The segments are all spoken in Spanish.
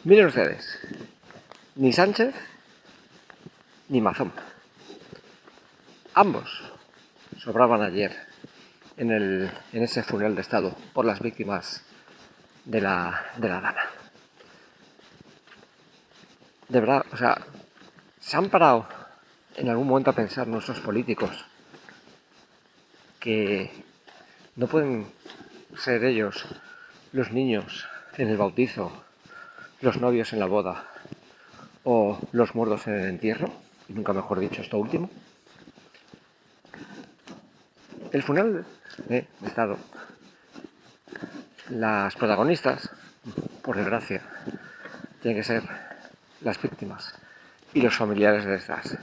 Miren ustedes, ni Sánchez ni Mazón. Ambos sobraban ayer en ese funeral de Estado por las víctimas de la Dana. De verdad, o sea, ¿se han parado en algún momento a pensar nuestros políticos que no pueden ser ellos los niños en el bautizo, los novios en la boda o los muertos en el entierro? Y nunca mejor dicho esto último. El funeral de Estado, las protagonistas, por desgracia, tienen que ser las víctimas y los familiares de estas,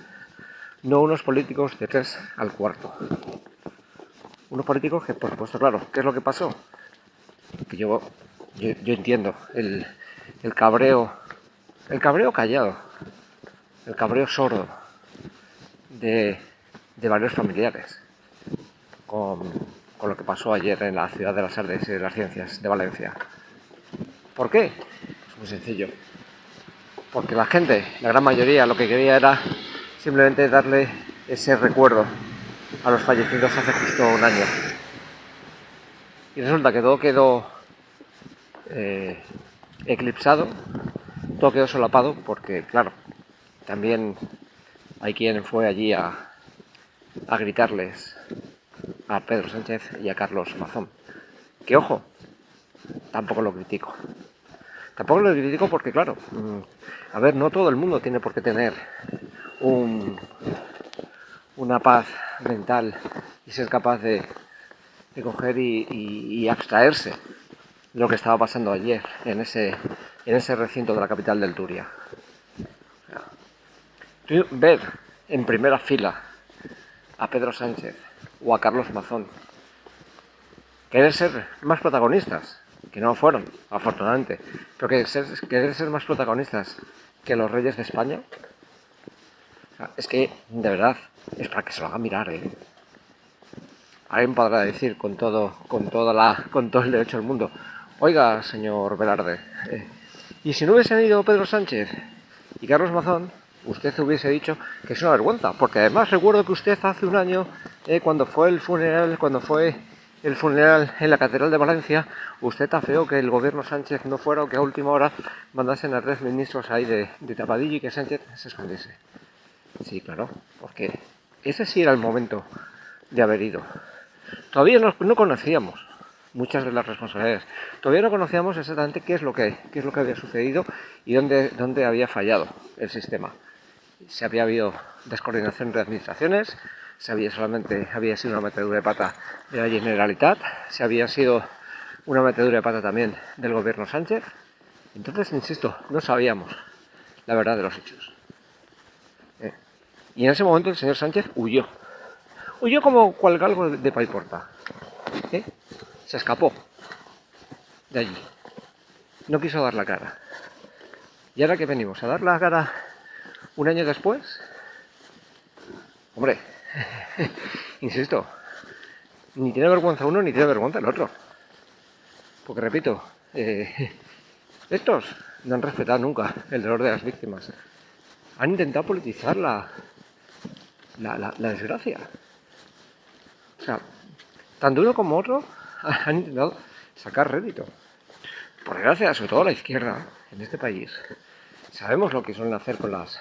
no unos políticos de 3 al cuarto. Unos políticos que, por supuesto, claro, ¿qué es lo que pasó? Que yo entiendo el cabreo callado, el cabreo sordo de varios familiares con lo que pasó ayer en la ciudad de las artes y de las ciencias de Valencia. ¿Por qué? Es muy sencillo. Porque la gente, la gran mayoría, lo que quería era simplemente darle ese recuerdo a los fallecidos hace justo un año. Y resulta que todo quedó eclipsado, todo quedó solapado, porque, claro, también hay quien fue allí a gritarles a Pedro Sánchez y a Carlos Mazón. Que, ojo, tampoco lo critico. Tampoco lo critico porque, claro, a ver, no todo el mundo tiene por qué tener una paz mental y ser capaz de coger y abstraerse de lo que estaba pasando ayer en ese recinto de la capital del Turia. Ver en primera fila a Pedro Sánchez o a Carlos Mazón querer ser más protagonistas, que no fueron, afortunadamente, pero querer ser más protagonistas que los reyes de España, es que, de verdad, es para que se lo haga mirar, ¿eh? Alguien podrá decir con todo el derecho del mundo: oiga, señor Velarde, y si no hubiesen ido Pedro Sánchez y Carlos Mazón, usted hubiese dicho que es una vergüenza, porque además recuerdo que usted hace un año, cuando fue el funeral en la Catedral de Valencia, usted afeó que el gobierno Sánchez no fuera, o que a última hora mandasen a 3 ministros ahí de tapadillo y que Sánchez se escondiese. Sí, claro, porque ese sí era el momento de haber ido. Todavía no conocíamos muchas de las responsabilidades. Todavía no conocíamos exactamente qué es lo que había sucedido y dónde había fallado el sistema. Si había habido descoordinación entre administraciones, si había sido una metedura de pata de la Generalitat, si había sido una metedura de pata también del gobierno Sánchez. Entonces, insisto, no sabíamos la verdad de los hechos. Y en ese momento el señor Sánchez huyó. Huyó como cual galgo de paiporta. Se escapó de allí. No quiso dar la cara. ¿Y ahora qué venimos? ¿A dar la cara un año después? Hombre, insisto, ni tiene vergüenza uno ni tiene vergüenza el otro. Porque, repito, estos no han respetado nunca el dolor de las víctimas. Han intentado politizar la desgracia. O sea, tanto uno como otro han intentado sacar rédito. Por desgracia, sobre todo la izquierda en este país, sabemos lo que suelen hacer con las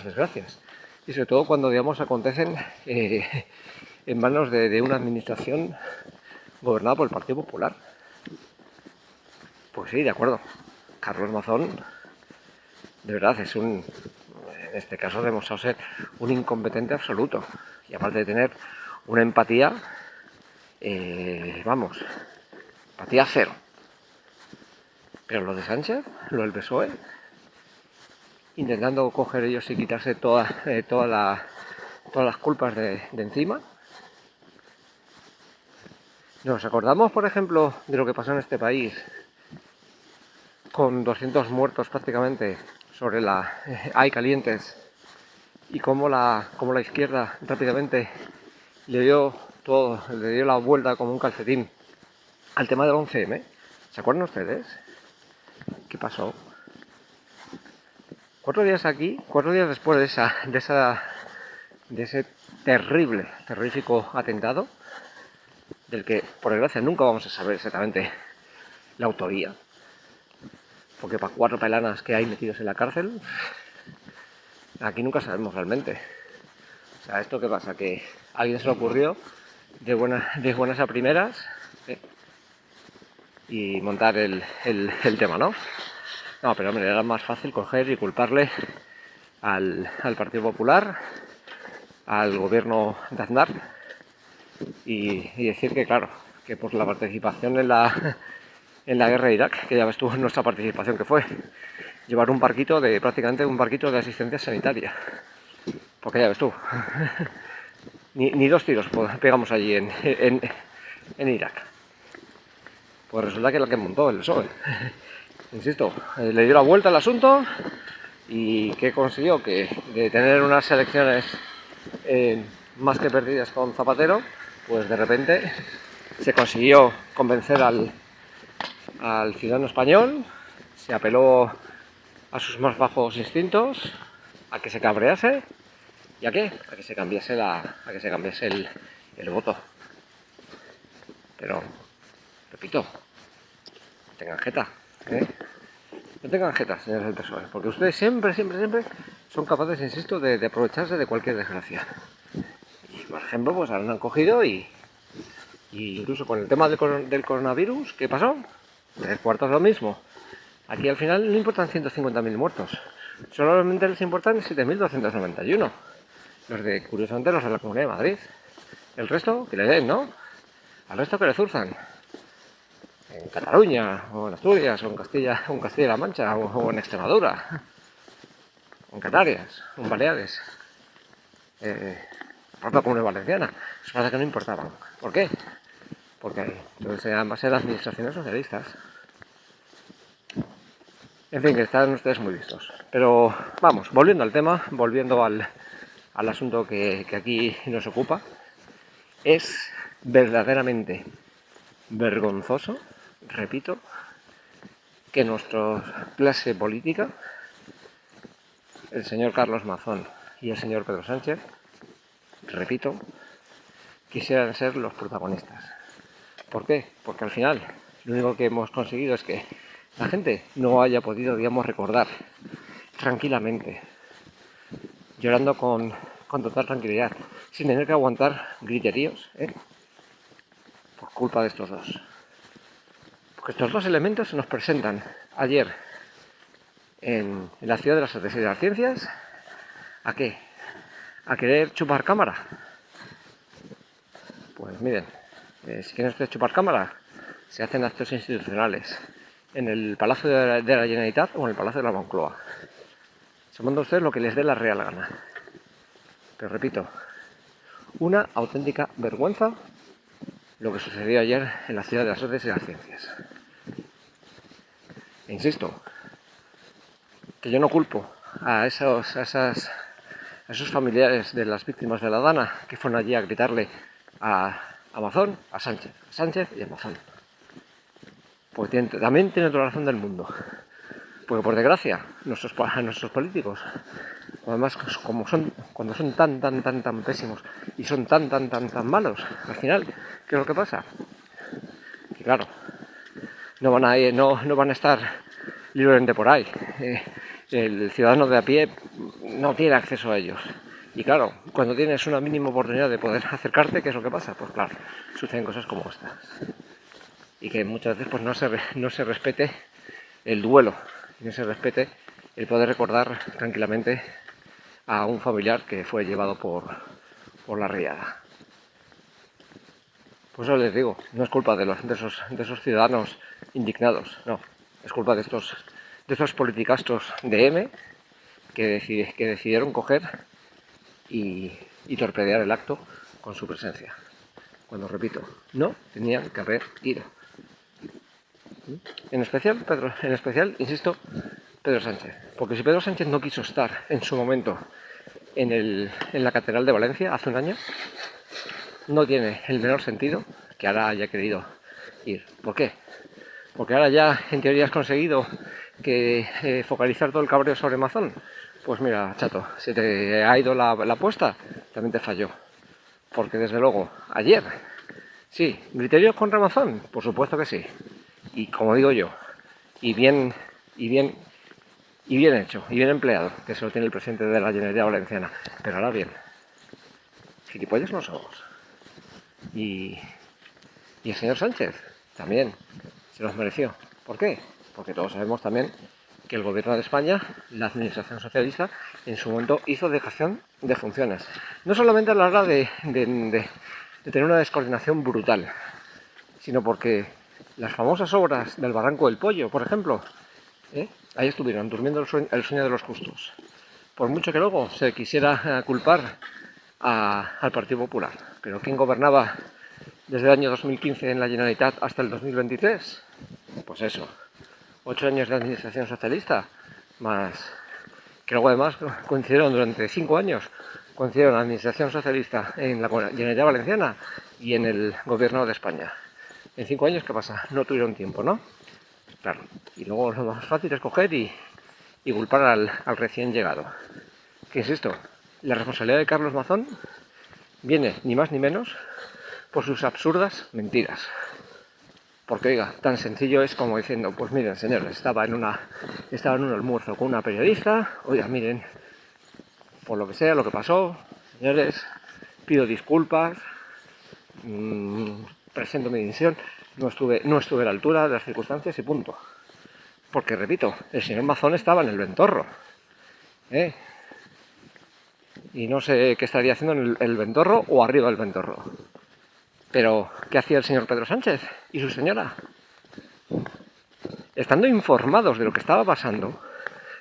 desgracias. Y sobre todo cuando, digamos, acontecen en manos de una administración gobernada por el Partido Popular. Pues sí, de acuerdo. Carlos Mazón, de verdad, en este caso ha demostrado ser un incompetente absoluto. Y aparte de tener una empatía, empatía cero. Pero lo de Sánchez, lo del PSOE, intentando coger ellos y quitarse todas las culpas de encima. Nos acordamos, por ejemplo, de lo que pasó en este país con 200 muertos prácticamente sobre hay calientes, y cómo la izquierda rápidamente le dio la vuelta como un calcetín al tema del 11M. ¿Se acuerdan ustedes? ¿Qué pasó? 4 días aquí, 4 días después de ese terrorífico atentado, del que por desgracia nunca vamos a saber exactamente la autoría, porque para 4 pelanas que hay metidos en la cárcel, aquí nunca sabemos realmente. O sea, ¿esto qué pasa? Que a alguien se le ocurrió de buenas a primeras y montar el tema, ¿no? No, pero hombre, era más fácil coger y culparle al Partido Popular, al gobierno de Aznar y decir que, claro, que por la participación en la guerra de Irak, que ya ves tú nuestra participación que fue, llevar prácticamente un barquito de asistencia sanitaria. Porque ya ves tú, ni 2 tiros pegamos allí en Irak. Pues resulta que es la que montó el PSOE. Insisto, le dio la vuelta al asunto y ¿qué consiguió? Que de tener unas elecciones más que perdidas con Zapatero, pues de repente se consiguió convencer al ciudadano español, se apeló a sus más bajos instintos, a que se cabrease y a qué, a que se cambiase el voto. Pero repito, no tengan jeta, no tengan jeta, señores del PSOE, porque ustedes siempre son capaces, insisto, de aprovecharse de cualquier desgracia. Y por ejemplo, pues ahora han cogido y incluso con el tema del coronavirus, ¿qué pasó? 3/4 lo mismo. Aquí al final no importan 150.000 muertos, solamente les importan 7.291. Curiosamente, los de la Comunidad de Madrid. El resto, que le den, ¿no? Al resto que le zurzan. En Cataluña, o en Asturias, o en Castilla-La Mancha, o en Extremadura, o en Canarias, o en Baleares, la propia Comunidad Valenciana. Eso parece que no importaban. ¿Por qué? Porque entonces además eran administraciones socialistas. En fin, que están ustedes muy listos. Pero vamos, volviendo al tema, volviendo al asunto que aquí nos ocupa, es verdaderamente vergonzoso, repito, que nuestra clase política, el señor Carlos Mazón y el señor Pedro Sánchez, repito, quisieran ser los protagonistas. ¿Por qué? Porque al final lo único que hemos conseguido es que la gente no haya podido, digamos, recordar tranquilamente, llorando con total tranquilidad, sin tener que aguantar griteríos, por culpa de estos dos. Porque estos dos elementos se nos presentan ayer en la ciudad de las artes y de las ciencias. ¿A qué? ¿A querer chupar cámara? Pues miren, si quieren ustedes chupar cámara, se hacen actos institucionales en el Palacio de la Generalitat o en el Palacio de la Moncloa. Se mandan ustedes lo que les dé la real gana. Pero repito, una auténtica vergüenza lo que sucedió ayer en la ciudad de las artes y las ciencias. E insisto, que yo no culpo a esos familiares de las víctimas de la Dana que fueron allí a gritarle a Mazón, a Sánchez y a Mazón. Porque también tiene toda la razón del mundo. Porque por desgracia, nuestros políticos, además cuando son tan pésimos y son tan malos, al final, ¿qué es lo que pasa? Que claro, no van a estar libremente por ahí. El ciudadano de a pie no tiene acceso a ellos. Y claro, cuando tienes una mínima oportunidad de poder acercarte, ¿qué es lo que pasa? Pues claro, suceden cosas como estas. Y que muchas veces pues no se respete el duelo, no se respete el poder recordar tranquilamente a un familiar que fue llevado por la riada. Pues eso les digo, no es culpa de esos ciudadanos indignados, no, es culpa de estos politicastros de M que decidieron coger y torpedear el acto con su presencia. Cuando repito, no tenían que haber ido. En especial, insisto, Pedro Sánchez. Porque si Pedro Sánchez no quiso estar en su momento en la Catedral de Valencia hace un año, no tiene el menor sentido que ahora haya querido ir. ¿Por qué? Porque ahora ya en teoría has conseguido que focalizar todo el cabreo sobre Mazón. Pues mira, chato, se te ha ido la apuesta, también te falló. Porque desde luego, ayer, sí, criterios contra Mazón, por supuesto que sí. Y como digo yo, y bien hecho, y bien empleado, que eso lo tiene el presidente de la Generalitat Valenciana. Pero ahora bien, gilipollas no somos. Y el señor Sánchez también se los mereció. ¿Por qué? Porque todos sabemos también que el gobierno de España, la administración socialista, en su momento hizo dejación de funciones. No solamente a la hora de tener una descoordinación brutal, sino porque las famosas obras del Barranco del Pollo, por ejemplo, ahí estuvieron durmiendo el sueño de los justos. Por mucho que luego se quisiera culpar al Partido Popular. Pero ¿quién gobernaba desde el año 2015 en la Generalitat hasta el 2023? Pues eso, 8 años de administración socialista, más que luego además coincidieron durante 5 años, coincidieron la administración socialista en la Generalitat Valenciana y en el gobierno de España. En 5 años, ¿qué pasa? No tuvieron tiempo, ¿no? Claro, y luego lo más fácil es coger y culpar al recién llegado. Que insisto, la responsabilidad de Carlos Mazón viene ni más ni menos por sus absurdas mentiras. Porque, oiga, tan sencillo es como diciendo, pues miren, señores, estaba en un almuerzo con una periodista, oiga, miren, por lo que sea, lo que pasó, señores, pido disculpas, presento mi dimisión, no estuve a la altura de las circunstancias y punto. Porque, repito, el señor Mazón estaba en el Ventorro, y no sé qué estaría haciendo en el Ventorro o arriba del Ventorro. Pero, ¿qué hacía el señor Pedro Sánchez y su señora? Estando informados de lo que estaba pasando,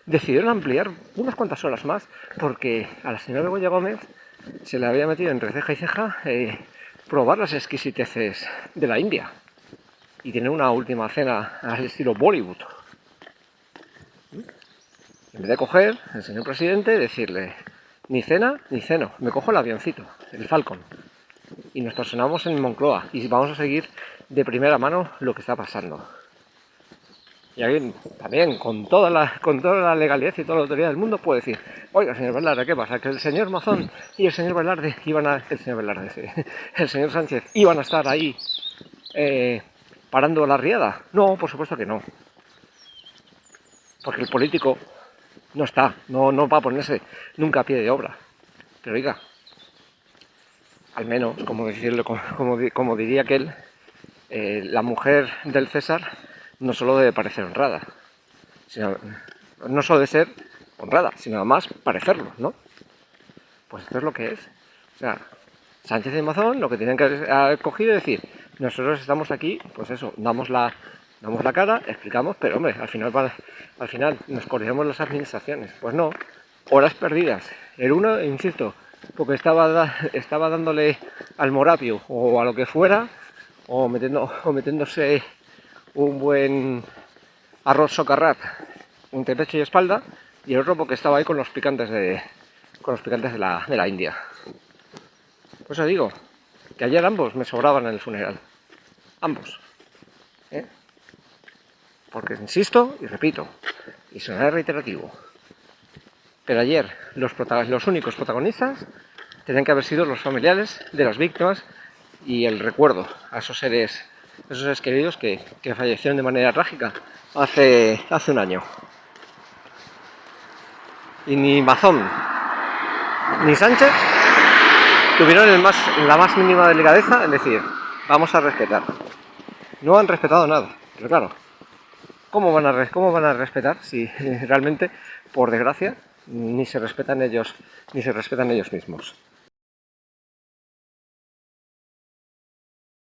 decidieron ampliar unas cuantas horas más porque a la señora Begoña Gómez se le había metido entre ceja y ceja probar las exquisiteces de la India y tener una última cena al estilo Bollywood. En vez de coger el señor presidente y decirle, ni cena ni ceno, me cojo el avioncito, el Falcon, y nos personamos en Moncloa y vamos a seguir de primera mano lo que está pasando. Y alguien también, con toda la legalidad y toda la autoridad del mundo, puede decir, oiga, señor Velarde, ¿qué pasa? ¿Que el señor Mazón y el señor Velarde el señor Sánchez iban a estar ahí parando la riada? No, por supuesto que no. Porque el político no va a ponerse nunca a pie de obra. Pero oiga, al menos, como diría aquel, la mujer del César no solo debe parecer honrada, no solo debe ser honrada, sino además parecerlo, ¿no? Pues esto es lo que es. O sea, Sánchez y Mazón lo que tienen que haber cogido es decir, nosotros estamos aquí, pues eso, damos la cara, explicamos, pero hombre, al final nos corrigemos las administraciones. Pues no, horas perdidas. El uno, insisto, porque estaba dándole al morapio o a lo que fuera, o metiéndose un buen arroz socarrat entre pecho y espalda, y el otro porque estaba ahí con los picantes de la India. Por eso digo que ayer ambos me sobraban en el funeral. Ambos. Porque insisto y repito, y sonaré reiterativo, pero ayer los únicos protagonistas tenían que haber sido los familiares de las víctimas y el recuerdo a esos seres queridos que fallecieron de manera trágica hace un año. Y ni Mazón ni Sánchez tuvieron la más mínima delicadeza en decir, vamos a respetar. No han respetado nada, pero claro, ¿cómo van a respetar si realmente, por desgracia, ni se respetan ellos mismos?